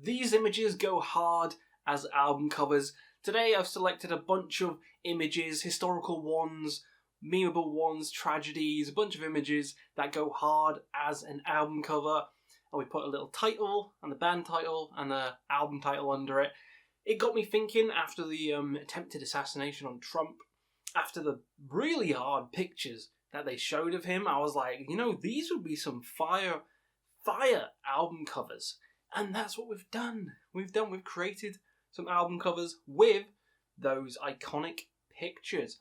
These images go hard as album covers. Today I've selected a bunch of images, historical ones, memeable ones, tragedies, a bunch of images that go hard as an album cover. And we put a little title, and the band title, and the album title under it. It got me thinking after the attempted assassination on Trump, after the really hard pictures that they showed of him, I was like, these would be some fire album covers. And that's what we've done. We've created some album covers with those iconic pictures.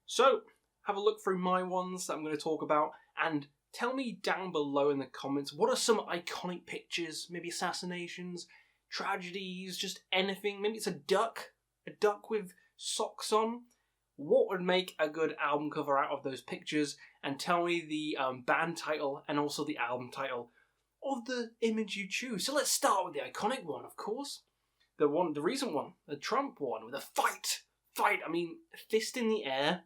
So, have a look through my ones that I'm going to talk about, and tell me down below in the comments, what are some iconic pictures, maybe assassinations, tragedies, just anything. Maybe it's a duck with socks on. What would make a good album cover out of those pictures? And tell me the band title and also the album title of the image you choose. So let's start with the iconic one, of course. The recent one, the Trump one, with a fight. I mean, fist in the air,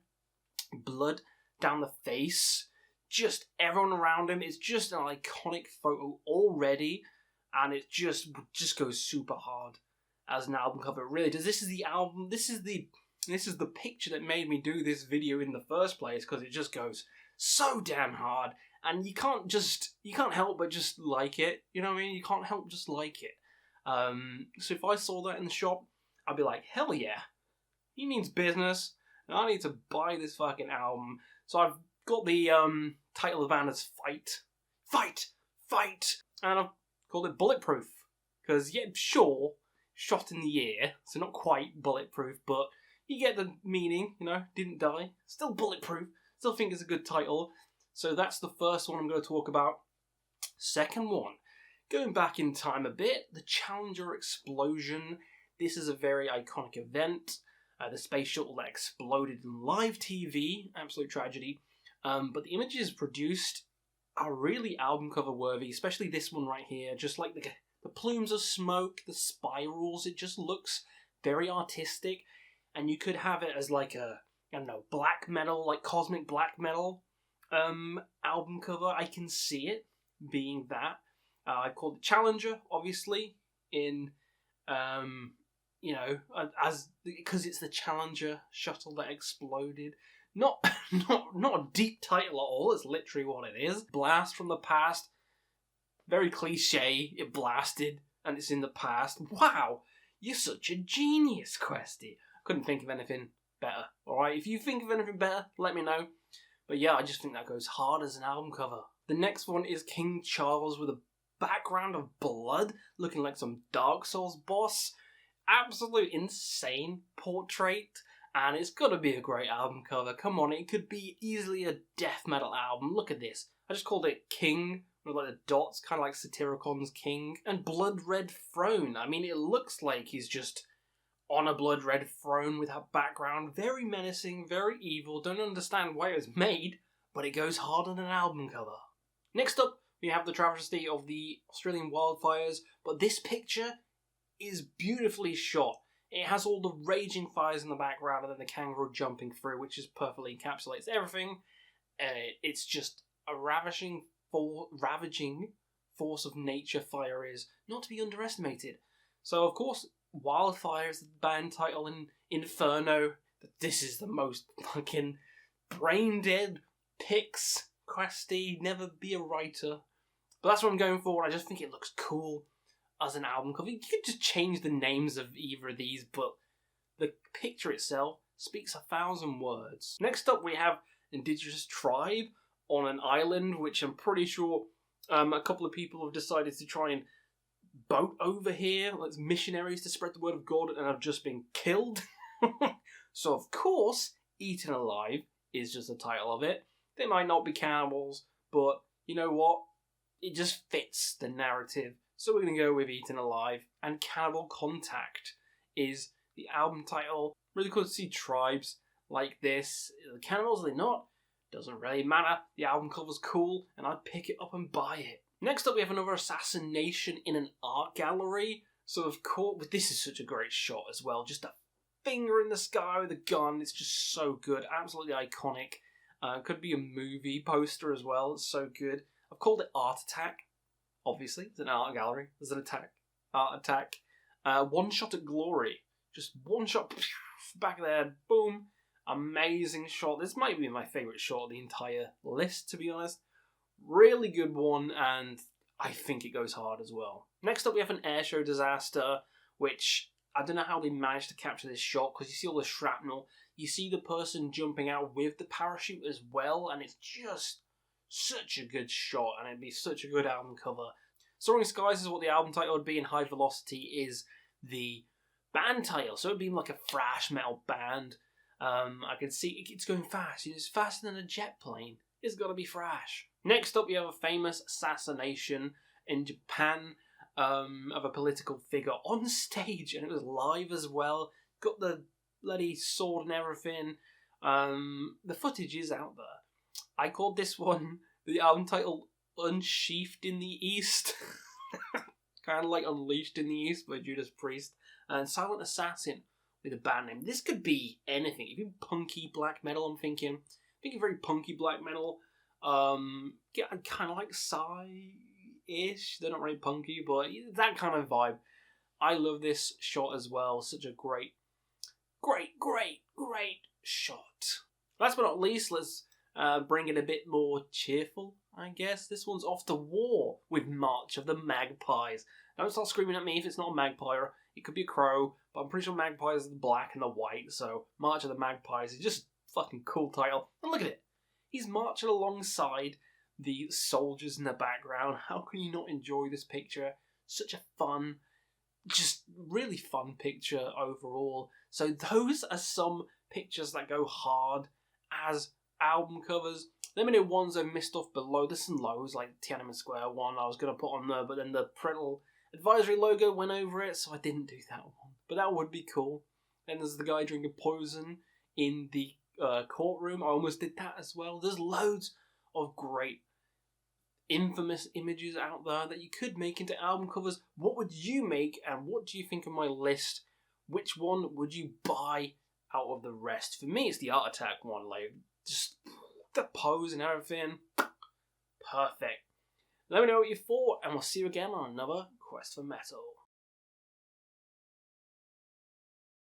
blood down the face, just everyone around him. It's just an iconic photo already, and it just goes super hard as an album cover. It really does. This is the album. This is the picture that made me do this video in the first place, because it just goes so damn hard. And you can't help but just like it. You know what I mean? You can't help just like it. So if I saw that in the shop, I'd be like, hell yeah. He means business. And I need to buy this fucking album. So I've got the title of the band as Fight. And I've called it Bulletproof. Because, yeah, sure, shot in the ear. So not quite bulletproof, but you get the meaning, didn't die. Still bulletproof. Still think it's a good title. So that's the first one I'm going to talk about. Second one, going back in time a bit, the Challenger explosion. This is a very iconic event. The space shuttle that exploded in live TV. Absolute tragedy. But the images produced are really album cover worthy, especially this one right here. Just like the plumes of smoke, the spirals, it just looks very artistic. And you could have it as like a, black metal, like cosmic black metal album cover. I can see it being that. I called it Challenger, obviously, because it's the Challenger shuttle that exploded. Not a deep title at all. It's literally what it is. Blast from the past. Very cliche. It blasted, and it's in the past. Wow, you're such a genius, Questy. Couldn't think of anything better. Alright, if you think of anything better, let me know. But yeah, I just think that goes hard as an album cover. The next one is King Charles with a background of blood, looking like some Dark Souls boss. Absolute insane portrait, and it's gotta be a great album cover. Come on, it could be easily a death metal album. Look at this. I just called it King, with like the dots, kind of like Satyricon King. And Blood Red Throne. I mean, it looks like he's just on a blood red throne with that background. Very menacing, very evil. Don't understand why it was made, but it goes hard on an album cover. Next up, we have the travesty of the Australian wildfires, but this picture is beautifully shot. It has all the raging fires in the background and then the kangaroo jumping through, which just perfectly encapsulates everything. It's just a ravaging force of nature fire is, not to be underestimated. So, of course, Wildfire is the band title in Inferno. This is the most fucking brain-dead pics. Questy, never be a writer. But that's what I'm going for. I just think it looks cool as an album cover. You could just change the names of either of these, but the picture itself speaks 1,000 words. Next up, we have Indigenous Tribe on an island, which I'm pretty sure a couple of people have decided to try and boat over here as missionaries to spread the word of God, and have just been killed. So of course, Eaten Alive is just the title of it. They might not be cannibals, but you know what? It just fits the narrative. So we're going to go with Eaten Alive. And Cannibal Contact is the album title. Really cool to see tribes like this. The cannibals, are they not? Doesn't really matter. The album cover's cool, and I'd pick it up and buy it. Next up, we have another assassination in an art gallery. So of course, but this is such a great shot as well. Just a finger in the sky with a gun. It's just so good. Absolutely iconic. Could be a movie poster as well. It's so good. I've called it Art Attack. Obviously, it's an art gallery. There's an attack. art attack. One Shot at Glory. Just one shot, back there, boom. Amazing shot. This might be my favourite shot of the entire list, to be honest. Really good one, and I think it goes hard as well. Next up, we have an airshow disaster, which I don't know how they managed to capture this shot, because you see all the shrapnel, you see the person jumping out with the parachute as well, and it's just such a good shot, and it'd be such a good album cover. Soaring Skies is what the album title would be, and High Velocity is the band title, so it'd be like a thrash metal band. I can see it's going fast. It's faster than a jet plane. It's got to be thrash. Next up, we have a famous assassination in Japan of a political figure on stage, and it was live as well. Got the bloody sword and everything. The footage is out there. I called this one the album title Unsheathed in the East. Kind of like Unleashed in the East by Judas Priest. And Silent Assassin with a band name. This could be anything. Even punky black metal, I'm thinking very punky black metal. Kind of like Psy-ish. They're not really punky, but that kind of vibe. I love this shot as well. Such a great shot. Last but not least, let's bring it a bit more cheerful, I guess. This one's Off to War with March of the Magpies. Don't start screaming at me if it's not a magpie. It could be a crow, but I'm pretty sure magpies are the black and the white, so March of the Magpies is just a fucking cool title. And look at it. He's marching alongside the soldiers in the background. How can you not enjoy this picture? Such a fun, just really fun picture overall. So those are some pictures that go hard as album covers. Let me know ones I've missed off below. There's some lows, like Tiananmen Square one I was going to put on there, but then the parental advisory logo went over it, so I didn't do that one. But that would be cool. Then there's the guy drinking poison in the courtroom. I almost did that as well. There's loads of great infamous images out there that you could make into album covers. What would you make, and what do you think of my list? Which one would you buy out of the rest? For me, it's the Art Attack one. Like, just the pose and everything. Perfect. Let me know what you thought, and we'll see you again on another Quest for Metal.